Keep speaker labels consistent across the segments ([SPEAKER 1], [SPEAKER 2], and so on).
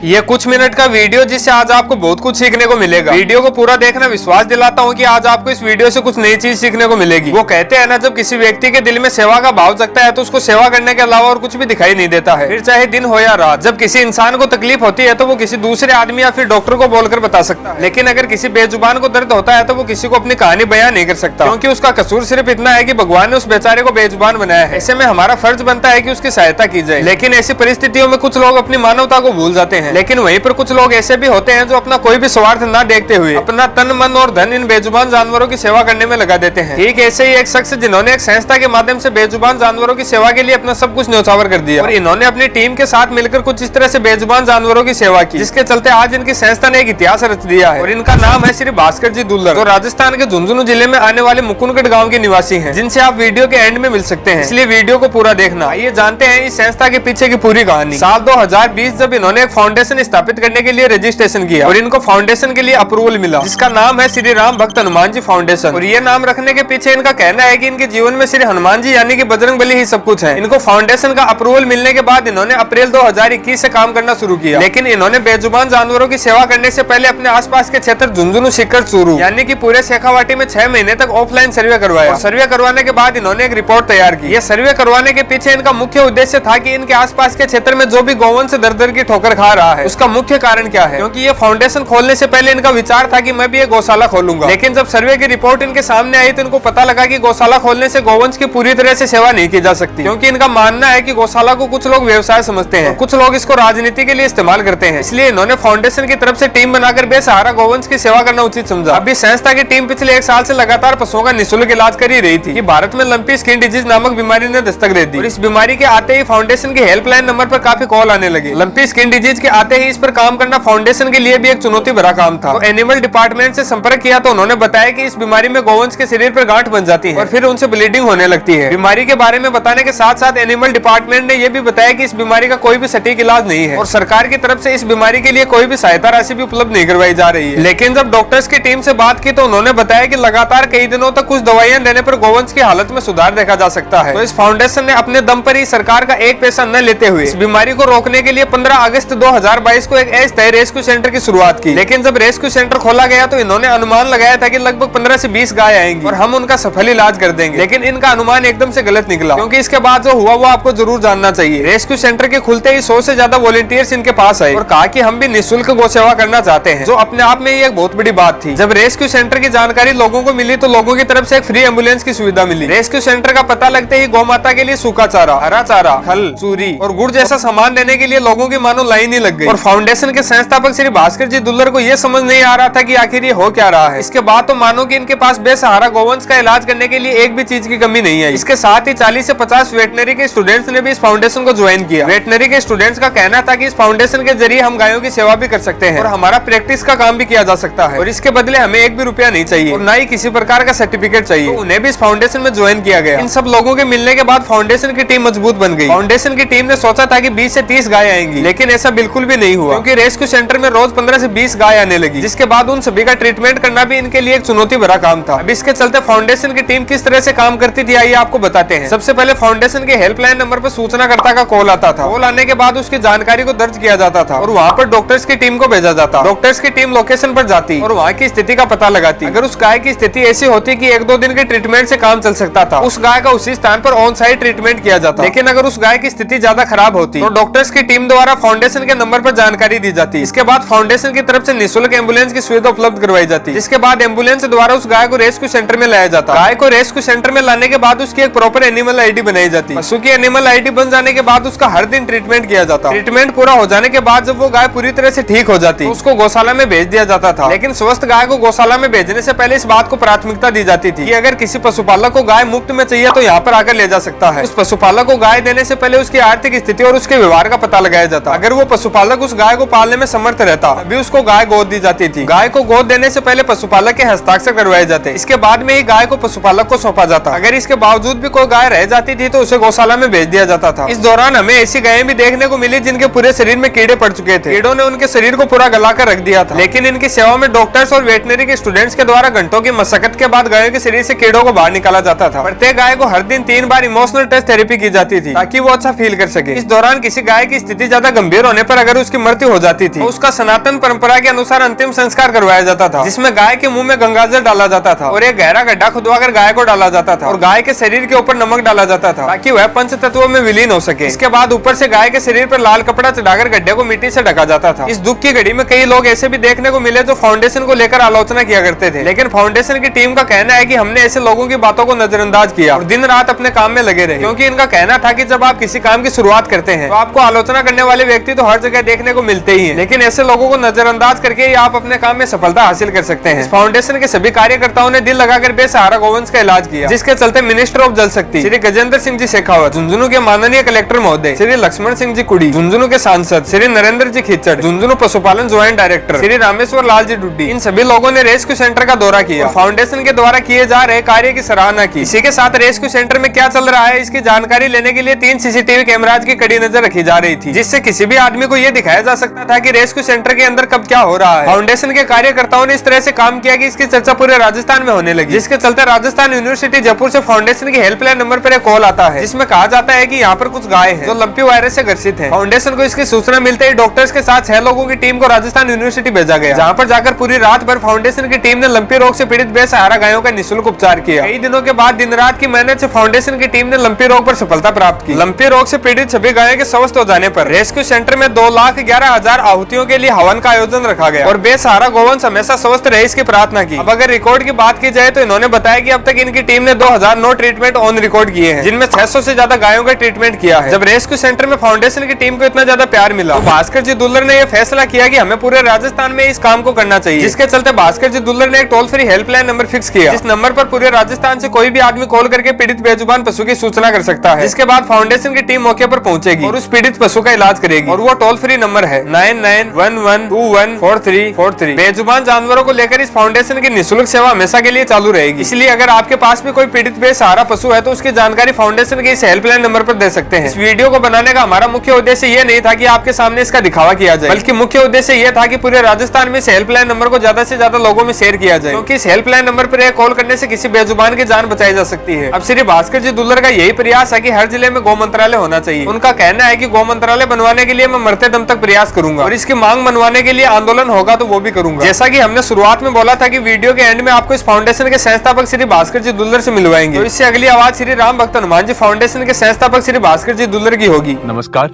[SPEAKER 1] ये कुछ मिनट का वीडियो जिससे आज आपको बहुत कुछ सीखने को मिलेगा। वीडियो को पूरा देखना, विश्वास दिलाता हूँ कि आज आपको इस वीडियो से कुछ नई चीज सीखने को मिलेगी। वो कहते हैं ना, जब किसी व्यक्ति के दिल में सेवा का भाव जगता है तो उसको सेवा करने के अलावा और कुछ भी दिखाई नहीं देता है, फिर चाहे दिन हो या रात। जब किसी इंसान को तकलीफ होती है तो वो किसी दूसरे आदमी या फिर डॉक्टर को बोलकर बता सकता है, लेकिन अगर किसी बेजुबान को दर्द होता है तो वो किसी को अपनी कहानी बयां नहीं कर सकता, क्योंकि उसका कसूर सिर्फ इतना है कि भगवान ने उस बेचारे को बेजुबान बनाया है। ऐसे में हमारा फर्ज बनता है कि उसकी सहायता की जाए। लेकिन ऐसी परिस्थितियों में कुछ लोग अपनी मानवता को भूल जाते हैं। लेकिन वहीं पर कुछ लोग ऐसे भी होते हैं जो अपना कोई भी स्वार्थ न देखते हुए अपना तन मन और धन इन बेजुबान जानवरों की सेवा करने में लगा देते हैं। ठीक ऐसे ही एक शख्स जिन्होंने एक संस्था के माध्यम से बेजुबान जानवरों की सेवा के लिए अपना सब कुछ न्यौछावर कर दिया, और इन्होंने अपनी टीम के साथ मिलकर कुछ इस तरह से बेजुबान जानवरों की सेवा की, जिसके चलते आज इनकी संस्था ने एक इतिहास रच दिया है। और इनका नाम है श्री भास्कर जी दुल्लर, जो राजस्थान के झुंझुनू जिले में आने वाले मुकुंदगढ़ गाँव के निवासी है, जिनसे आप वीडियो के एंड में मिल सकते हैं, इसलिए वीडियो को पूरा देखना। आइए जानते हैं इस संस्था के पीछे की पूरी कहानी। साल 2020 जब इन्होंने एक फाउंडेशन स्थापित करने के लिए रजिस्ट्रेशन किया और इनको फाउंडेशन के लिए अप्रूवल मिला, जिसका नाम है श्री राम भक्त हनुमान जी फाउंडेशन। और ये नाम रखने के पीछे इनका कहना है कि इनके जीवन में श्री हनुमान जी यानी कि बजरंगबली ही सब कुछ है। इनको फाउंडेशन का अप्रूवल मिलने के बाद इन्होंने अप्रैल 2021 से काम करना शुरू किया, लेकिन इन्होंने बेजुबान जानवरों की सेवा करने से पहले अपने आसपास के क्षेत्र झुंझुनू सीकर चूरू यानी कि पूरे शेखावाटी में 6 महीने तक ऑफलाइन सर्वे करवाया। सर्वे करवाने के बाद इन्होंने एक रिपोर्ट तैयार की। ये सर्वे करवाने के पीछे इनका मुख्य उद्देश्य था कि इनके आसपास के क्षेत्र में जो भी गौवंश दर दर की ठोकर खा रहा है उसका मुख्य कारण क्या है, क्योंकि ये फाउंडेशन खोलने से पहले इनका विचार था कि मैं भी एक गौशाला खोलूंगा। लेकिन जब सर्वे की रिपोर्ट इनके सामने आई तो इनको पता लगा कि गौशाला खोलने से गौवंश की पूरी तरह से सेवा नहीं की जा सकती, क्योंकि इनका मानना है कि गौशाला को कुछ लोग व्यवसाय समझते हैं, कुछ लोग इसको राजनीति के लिए इस्तेमाल करते हैं। इसलिए इन्होंने फाउंडेशन की तरफ से टीम बनाकर बेसहारा गौवंश की सेवा करना उचित समझा। अभी संस्था की टीम पिछले 1 साल से लगातार पशुओं का निःशुल्क इलाज कर ही रही थी कि भारत में लंपी स्किन डिजीज नामक बीमारी ने दस्तक दे दी, और इस बीमारी के आते ही फाउंडेशन के हेल्पलाइन नंबर पर काफी कॉल आने लगे। लंपी स्किन डिजीज के आते ही इस पर काम करना फाउंडेशन के लिए भी एक चुनौती भरा काम था। तो एनिमल डिपार्टमेंट से संपर्क किया तो उन्होंने बताया कि इस बीमारी में गौवंश के शरीर पर गांठ बन जाती है और फिर उनसे ब्लीडिंग होने लगती है। बीमारी के बारे में बताने के साथ साथ एनिमल डिपार्टमेंट ने यह भी बताया कि इस बीमारी का कोई भी सटीक इलाज नहीं है और सरकार की तरफ से इस बीमारी के लिए कोई भी सहायता राशि भी उपलब्ध नहीं करवाई जा रही है। लेकिन जब डॉक्टर्स की टीम से बात की तो उन्होंने बताया कि लगातार कई दिनों तक कुछ दवाइयां देने पर गौवंश की हालत में सुधार देखा जा सकता है। तो इस फाउंडेशन ने अपने दम पर ही सरकार का एक पैसा न लेते हुए इस बीमारी को रोकने के लिए 15 अगस्त 2022 को एक अस्थायी रेस्क्यू सेंटर की शुरुआत की। लेकिन जब रेस्क्यू सेंटर खोला गया तो इन्होंने अनुमान लगाया था कि लगभग 15 से 20 गाय आएंगी और हम उनका सफल इलाज कर देंगे, लेकिन इनका अनुमान एकदम से गलत निकला, क्योंकि इसके बाद जो हुआ वो आपको जरूर जानना चाहिए। रेस्क्यू सेंटर के खुलते ही 100 से ज्यादा वॉलंटियर्स इनके पास आए और कहा कि हम भी निःशुल्क गौ सेवा करना चाहते हैं, जो अपने आप में ही एक बहुत बड़ी बात थी। जब रेस्क्यू सेंटर की जानकारी लोगों को मिली तो लोगों की तरफ से एक फ्री एम्बुलेंस की सुविधा मिली। रेस्क्यू सेंटर का पता लगते ही गौ माता के लिए सूखा चारा, हरा चारा, खल, चूरी और गुड़ जैसा सामान देने के लिए लोगों की मानो लाइन ही लग गई। और फाउंडेशन के संस्थापक श्री भास्कर जी दुल्लर को यह समझ नहीं आ रहा था कि आखिर ये हो क्या रहा है। इसके बाद तो मानो कि इनके पास बेसहारा गौवंश का इलाज करने के लिए एक भी चीज की कमी नहीं है। इसके साथ ही 40 से 50 वेटनरी के स्टूडेंट्स ने भी इस फाउंडेशन को ज्वाइन किया। वेटनरी के स्टूडेंट्स का कहना था कि इस फाउंडेशन के जरिए हम गायों की सेवा भी कर सकते हैं और हमारा प्रैक्टिस का काम भी किया जा सकता है, और इसके बदले हमें एक भी रुपया नहीं चाहिए और न ही किसी प्रकार का सर्टिफिकेट चाहिए। तो उन्हें भी इस फाउंडेशन में ज्वाइन किया गया। इन सब लोगों के मिलने के बाद फाउंडेशन की टीम मजबूत बन गई। फाउंडेशन की टीम ने सोचा था कि 20 से 30 गाय आएंगी, लेकिन ऐसा बिल्कुल भी नहीं हुआ, क्योंकि रेस्क्यू सेंटर में रोज 15 से 20 गाय आने लगी, जिसके बाद उन सभी का ट्रीटमेंट करना भी इनके लिए एक चुनौती भरा काम था। अब इसके चलते फाउंडेशन की टीम किस तरह से काम करती थी आइए आपको बताते हैं। सबसे पहले फाउंडेशन के हेल्पलाइन नंबर पर सूचनाकर्ता का कॉल आता था। कॉल आने के बाद उसकी जानकारी को दर्ज किया जाता था और वहाँ पर डॉक्टर्स की टीम को भेजा जाता। डॉक्टर्स की टीम लोकेशन पर जाती और वहाँ की स्थिति का पता लगाती। अगर उस गाय की स्थिति ऐसी होती कि 1-2 दिन के ट्रीटमेंट से काम चल सकता था, उस गाय का उसी स्थान पर ऑन साइट ट्रीटमेंट किया जाता। लेकिन अगर उस गाय की स्थिति ज्यादा खराब होती तो डॉक्टर्स की टीम द्वारा फाउंडेशन के नंबर पर जानकारी दी जाती। इसके बाद फाउंडेशन की तरफ से निःशुल्क एम्बुलेंस की सुविधा उपलब्ध करवाई जाती, जिसके बाद एम्बुलेंस द्वारा उस गाय को रेस्क्यू सेंटर में लाया जाता। गाय को रेस्क्यू सेंटर में लाने के बाद उसकी एक प्रॉपर एनिमल आईडी बनाई जाती। पशु की एनिमल आईडी बन जाने के बाद उसका हर दिन ट्रीटमेंट किया जाता। ट्रीटमेंट पूरा हो जाने के बाद जब वो गाय पूरी तरह से ठीक हो जाती तो उसको गौशाला में भेज दिया जाता था। लेकिन स्वस्थ गाय को गौशाला में भेजने से पहले इस बात को प्राथमिकता दी जाती थी कि अगर किसी पशुपालक को गाय मुफ्त में चाहिए तो यहाँ पर आकर ले जा सकता है। उस पशुपालक को गाय देने से पहले उसकी आर्थिक स्थिति और उसके व्यवहार का पता लगाया जाता। अगर वो पशुपालक उस गाय को पालने में समर्थ रहता अभी उसको गाय गोद दी जाती थी। गाय को गोद देने से पहले पशुपालक के हस्ताक्षर करवाए जाते। इसके बाद में ही गाय को पशुपालक को सौंपा जाता। अगर इसके बावजूद भी कोई गाय रह जाती थी तो उसे गौशाला में भेज दिया जाता था। इस दौरान हमें ऐसी गायें भी देखने को मिली जिनके पूरे शरीर में कीड़े पड़ चुके थे। कीड़ों ने उनके शरीर को पूरा गलाकर रख दिया था। लेकिन इनकी सेवा में डॉक्टर्स और वेटनरी के स्टूडेंट्स के द्वारा घंटों की मशक्कत के बाद गायों के शरीर से कीड़ों को बाहर निकाला जाता था। प्रत्येक गाय को हर दिन 3 बार इमोशनल टच थेरेपी की जाती थी ताकि वो अच्छा फील कर सके। इस दौरान किसी गाय की स्थिति ज्यादा गंभीर होने पर अगर अगर उसकी मृत्यु हो जाती थी तो उसका सनातन परंपरा के अनुसार अंतिम संस्कार करवाया जाता था, जिसमें गाय के मुंह में गंगाजल डाला जाता था और एक गहरा गड्ढा खुदवाकर गाय को डाला जाता था और गाय के शरीर के ऊपर नमक डाला जाता था ताकि वह पंच तत्वों में विलीन हो सके। इसके बाद ऊपर से गाय के शरीर पर लाल कपड़ा चढ़ाकर गड्ढे को मिट्टी से ढका जाता था। इस दुख की घड़ी में कई लोग ऐसे भी देखने को मिले जो फाउंडेशन को लेकर आलोचना किया करते थे, लेकिन फाउंडेशन की टीम का कहना है कि हमने ऐसे लोगों की बातों को नजरअंदाज किया और दिन रात अपने काम में लगे रहे, क्योंकि इनका कहना था कि जब आप किसी काम की शुरुआत करते हैं तो आपको आलोचना करने वाले व्यक्ति तो हर जगह देखने को मिलते ही हैं, लेकिन ऐसे लोगों को नजरअंदाज करके ही आप अपने काम में सफलता हासिल कर सकते हैं। इस फाउंडेशन के सभी कार्यकर्ताओं ने दिल लगाकर बेसहारा गोवंश का इलाज किया, जिसके चलते मिनिस्टर ऑफ जल शक्ति श्री गजेंद्र सिंह जी शेखावत, झुंझुनू के माननीय कलेक्टर महोदय श्री लक्ष्मण सिंह जी कुड़ी, झुंझुनू के सांसद श्री नरेंद्र जी खिचड़, झुंझुनू पशुपालन ज्वाइंट डायरेक्टर श्री रामेश्वर लाल जी डुड्डी, इन सभी लोगों ने रेस्क्यू सेंटर का दौरा किया, फाउंडेशन के द्वारा किए जा रहे कार्य की सराहना की। इसी के साथ रेस्क्यू सेंटर में क्या चल रहा है इसकी जानकारी लेने के लिए 3 सीसीटीवी कैमराज की कड़ी नजर रखी जा रही थी, जिससे किसी भी आदमी को यह दिखाया जा सकता था कि रेस्क्यू सेंटर के अंदर कब क्या हो रहा है। फाउंडेशन के कार्यकर्ताओं ने इस तरह से काम किया कि इसकी चर्चा पूरे राजस्थान में होने लगी, जिसके चलते राजस्थान यूनिवर्सिटी जयपुर से फाउंडेशन की हेल्पलाइन नंबर पर एक कॉल आता है, जिसमें कहा जाता है कि यहाँ पर कुछ गाय हैं जो लंपी वायरस से ग्रसित हैं। फाउंडेशन को इसकी सूचना मिलते ही डॉक्टर्स के साथ 6 लोगों की टीम को राजस्थान यूनिवर्सिटी भेजा गया, जहाँ पर जाकर पूरी रात भर फाउंडेशन की टीम ने लंपी रोग से पीड़ित बेसहारा गायों का निःशुल्क उपचार किया। कई दिनों के बाद दिन रात की मेहनत से फाउंडेशन की टीम ने लंपी रोग पर सफलता प्राप्त की। लंपी रोग से पीड़ित सभी गायों के स्वस्थ हो जाने पर रेस्क्यू सेंटर में 2,11,000 आहुतियों के लिए हवन का आयोजन रखा गया और बेसहारा गोवंश हमेशा स्वस्थ रहे इसकी प्रार्थना की। अब अगर रिकॉर्ड की बात की जाए तो इन्होंने बताया कि अब तक इनकी टीम ने 2009 ट्रीटमेंट ऑन रिकॉर्ड किए हैं, जिनमें 600 से ज्यादा गायों का ट्रीटमेंट किया है। जब रेस्क्यू सेंटर में फाउंडेशन की टीम को इतना ज्यादा प्यार मिला तो भास्कर जी दुल्लर ने यह फैसला किया कि हमें पूरे राजस्थान में इस काम को करना चाहिए, जिसके चलते भास्कर जी दुल्लर ने एक toll free helpline number fix किया। इस नंबर पर पूरे राजस्थान से कोई भी आदमी कॉल करके पीड़ित बेजुबान पशु की सूचना कर सकता है, जिसके बाद फाउंडेशन की टीम मौके पर पहुंचेगी और उस पीड़ित पशु का इलाज करेगी। और वो टोल फ्री नंबर है 9911214343। बेजुबान जानवरों को लेकर इस फाउंडेशन की निःशुल्क सेवा हमेशा के लिए चालू रहेगी, इसलिए अगर आपके पास भी कोई पीड़ित बेसहारा पशु है तो उसकी जानकारी फाउंडेशन के इस हेल्पलाइन नंबर पर दे सकते हैं। इस वीडियो को बनाने का हमारा मुख्य उद्देश्य ये नहीं था कि आपके सामने इसका दिखावा किया जाए, बल्कि मुख्य उद्देश्य ये था कि पूरे राजस्थान में इस हेल्पलाइन नंबर को ज्यादा से ज्यादा लोगों में शेयर किया जाए, क्योंकि इस हेल्पलाइन नंबर पर एक कॉल करने से किसी बेजुबान की जान बचाई जा सकती है। अब श्री भास्कर जी दुल्लर का यही प्रयास है कि हर जिले में गौ मंत्रालय होना चाहिए। उनका कहना है कि गौ मंत्रालय बनवाने के लिए मैं मरते दम तक प्रयास करूंगा और इसकी मांग मनवाने के लिए आंदोलन होगा तो वो भी करूंगा। जैसा कि हमने शुरुआत में बोला था कि वीडियो के एंड में आपको इस फाउंडेशन के संस्थापक श्री भास्कर जी दुल्लर से मिलवाएंगे, तो इससे अगली आवाज श्री राम भक्त हनुमान जी फाउंडेशन के संस्थापक श्री भास्कर जी दुल्लर की होगी।
[SPEAKER 2] नमस्कार,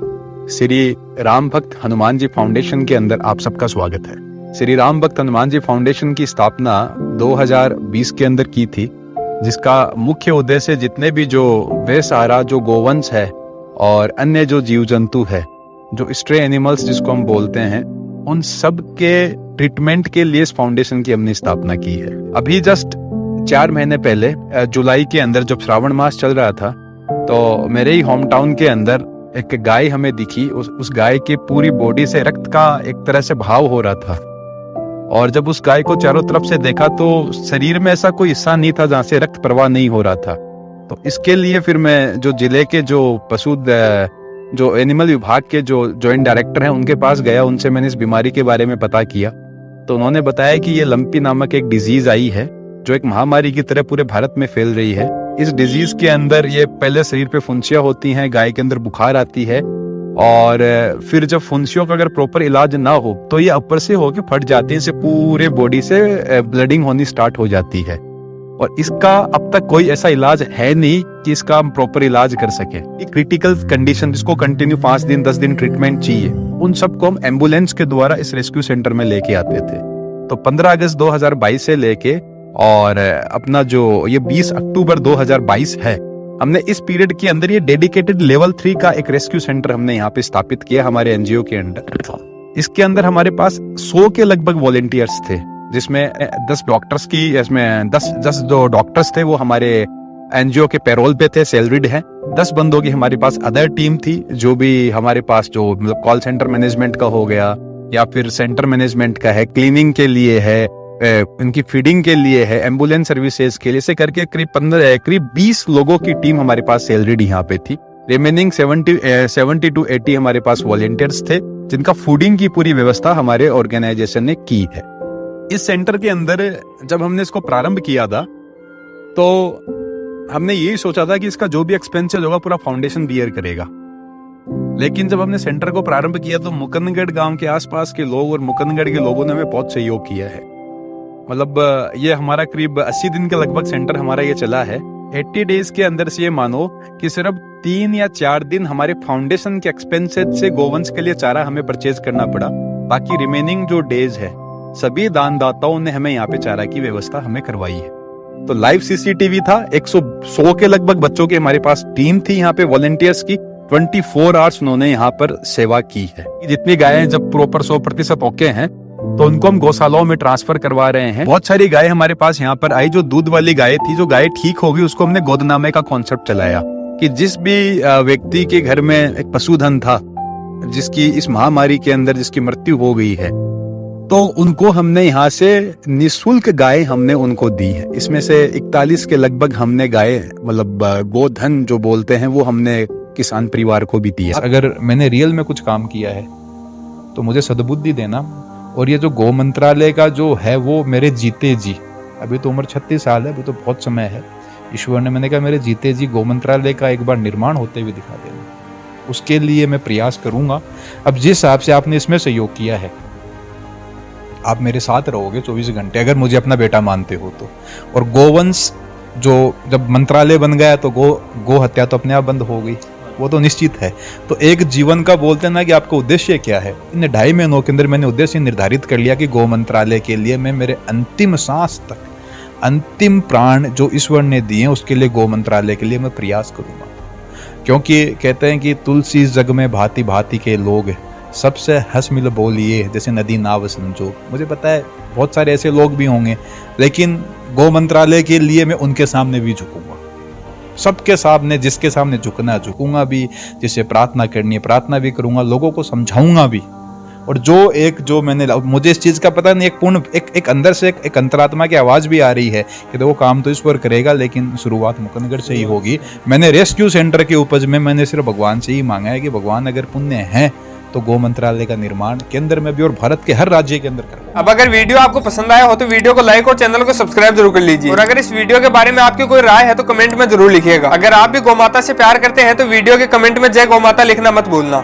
[SPEAKER 2] श्री राम भक्त हनुमान जी फाउंडेशन के अंदर आप सबका स्वागत है। श्री राम भक्त हनुमान जी फाउंडेशन की स्थापना 2020 के अंदर की थी, जिसका मुख्य उद्देश्य जितने भी जो बेसहारा जो गोवंश है और अन्य जो जीव जंतु है, जो स्ट्रे एनिमल्स जिसको हम बोलते हैं, उन सब के ट्रीटमेंट के लिए इस फाउंडेशन की हमने स्थापना की है। अभी जस्ट 4 महीने पहले जुलाई के अंदर जब श्रावण मास चल रहा था तो मेरे ही होम टाउन के अंदर एक गाय हमें दिखी। उस गाय की पूरी बॉडी से रक्त का एक तरह से बहाव हो रहा था, और जब उस गाय को चारों तरफ से देखा तो शरीर में ऐसा कोई हिस्सा नहीं था जहां से रक्त प्रवाह नहीं हो रहा था। तो इसके लिए फिर मैं जो जिले के जो पशु जो एनिमल विभाग के जो जॉइंट डायरेक्टर हैं उनके पास गया, उनसे मैंने इस बीमारी के बारे में पता किया। तो उन्होंने बताया कि ये लंपी नामक एक डिजीज आई है जो एक महामारी की तरह पूरे भारत में फैल रही है। इस डिजीज के अंदर ये पहले शरीर पे फुंसियां होती हैं, गाय के अंदर बुखार आती है, और फिर जब फुंसियों का अगर प्रॉपर इलाज ना हो तो ये ऊपर से होके फट जाती है, इसे पूरे बॉडी से ब्लीडिंग होनी स्टार्ट हो जाती है। और इसका अब तक कोई ऐसा इलाज है नहीं कि इसका हम प्रॉपर इलाज कर सके। क्रिटिकल कंडीशन जिसको कंटिन्यू 5 दिन 10 दिन ट्रीटमेंट चाहिए, उन सबको हम एम्बुलेंस के द्वारा इस रेस्क्यू सेंटर में लेके आते थे। तो 15 अगस्त 2022 से लेके और अपना जो ये 20 अक्टूबर 2022 है, हमने इस पीरियड के अंदर ये डेडिकेटेड लेवल 3 का एक रेस्क्यू सेंटर हमने यहाँ पे स्थापित किया हमारे एनजीओ के अंडर। इसके अंदर हमारे पास 100 के लगभग वॉलेंटियर्स थे, जिसमें 10 डॉक्टर्स की, इसमें 10 जो डॉक्टर्स थे वो हमारे एनजीओ के पैरोल पे थे, सैलरीड हैं। 10 बंदों की हमारे पास अदर टीम थी, जो भी हमारे पास जो मतलब कॉल सेंटर मैनेजमेंट का हो गया या फिर सेंटर मैनेजमेंट का है, क्लीनिंग के लिए है, इनकी फीडिंग के लिए है, एम्बुलेंस सर्विसेज के लिए, से करके करीब 20 लोगों की टीम हमारे पास सैलरीड यहाँ पे थी। रिमेनिंग 70 to 80 हमारे पास वॉलेंटियर्स थे, जिनका फूडिंग की पूरी व्यवस्था हमारे ऑर्गेनाइजेशन ने की है। इस सेंटर के अंदर जब हमने इसको प्रारंभ किया था तो हमने यही सोचा था कि इसका जो भी एक्सपेंसेस होगा पूरा फाउंडेशन बियर करेगा। लेकिन जब हमने सेंटर को प्रारंभ किया तो मुकंदगढ़ गांव के आसपास के लोग और मुकंदगढ़ के लोगों ने हमें बहुत सहयोग किया है। मतलब ये हमारा करीब 80 दिन के लगभग सेंटर हमारा ये चला है। 80 डेज के अंदर से ये मानो कि सिर्फ 3 या 4 दिन हमारे फाउंडेशन के एक्सपेंसेस से गोवंश के लिए चारा हमें परचेज करना पड़ा। बाकी रिमेनिंग जो डेज है सभी दानदाताओं ने हमें यहाँ पे चारा की व्यवस्था हमें करवाई है। तो लाइव सीसीटीवी था, 100 के लगभग बच्चों की हमारे पास टीम थी यहाँ पे वॉलंटियर्स की। 24 आवर्स उन्होंने यहाँ पर सेवा की है। जितनी गायें जब प्रॉपर 100% ओके हैं तो उनको हम गौशालाओं में ट्रांसफर करवा रहे हैं। बहुत सारी गायें हमारे पास यहाँ पर आई जो दूध वाली गाय थी, जो गाय ठीक हो गई उसको हमने गोदनामे का कॉन्सेप्ट चलाया कि जिस भी व्यक्ति के घर में एक पशुधन था जिसकी इस महामारी के अंदर जिसकी मृत्यु हो गई है, तो उनको हमने यहाँ से निःशुल्क गाय हमने उनको दी है। इसमें से 41 के लगभग हमने गाय मतलब गोधन जो बोलते हैं वो हमने किसान परिवार को भी दिया। अगर मैंने रियल में कुछ काम किया है तो मुझे सद्बुद्धि देना। और ये जो गौ मंत्रालय का जो है वो मेरे जीते जी, अभी तो उम्र 36 साल है, अभी तो बहुत समय है। ईश्वर ने, मैंने कहा मेरे जीते जी गौ मंत्रालय का एक बार निर्माण होते हुए दिखा देना, उसके लिए मैं प्रयास करूंगा। अब जिस हिसाब से आपने इसमें सहयोग किया है, आप मेरे साथ रहोगे 24 घंटे अगर मुझे अपना बेटा मानते हो तो। और गोवंश जो जब मंत्रालय बन गया तो गो हत्या तो अपने आप बंद हो गई, वो तो निश्चित है। तो एक जीवन का बोलते हैं ना कि आपका उद्देश्य क्या है, इन 2.5 महीनों के अंदर मैंने उद्देश्य निर्धारित कर लिया कि गौ मंत्रालय के लिए मैं मेरे अंतिम सांस तक, अंतिम प्राण जो ईश्वर ने दिए हैं उसके लिए गौ मंत्रालय के लिए मैं प्रयास करूंगा। क्योंकि कहते हैं कि तुलसी जग में भांति भांति के लोग, सबसे हंस मिल बोलिए जैसे नदी नाव समझो। मुझे पता है बहुत सारे ऐसे लोग भी होंगे, लेकिन गौ मंत्रालय के लिए मैं उनके सामने भी झुकूंगा, सबके सामने, जिसके सामने झुकना झुकूंगा भी, जिसे प्रार्थना करनी है प्रार्थना भी करूंगा, लोगों को समझाऊंगा भी। और जो मैंने, मुझे इस चीज का पता नहीं, एक अंदर से एक अंतरात्मा की आवाज भी आ रही है कि देखो काम तो ईश्वर करेगा लेकिन शुरुआत मुकंदगढ़ से ही होगी। मैंने रेस्क्यू सेंटर के उपज में मैंने सिर्फ भगवान से ही मांगा है कि भगवान अगर पुण्य है तो गौ मंत्रालय का निर्माण केंद्र में भी और भारत के हर राज्य के अंदर करो।
[SPEAKER 1] अब अगर वीडियो आपको पसंद आया हो तो वीडियो को लाइक और चैनल को सब्सक्राइब जरूर कर लीजिए। और अगर इस वीडियो के बारे में आपकी कोई राय है तो कमेंट में जरूर लिखिएगा। अगर आप भी गौ माता से प्यार करते हैं तो वीडियो के कमेंट में जय गौ माता लिखना मत भूलना।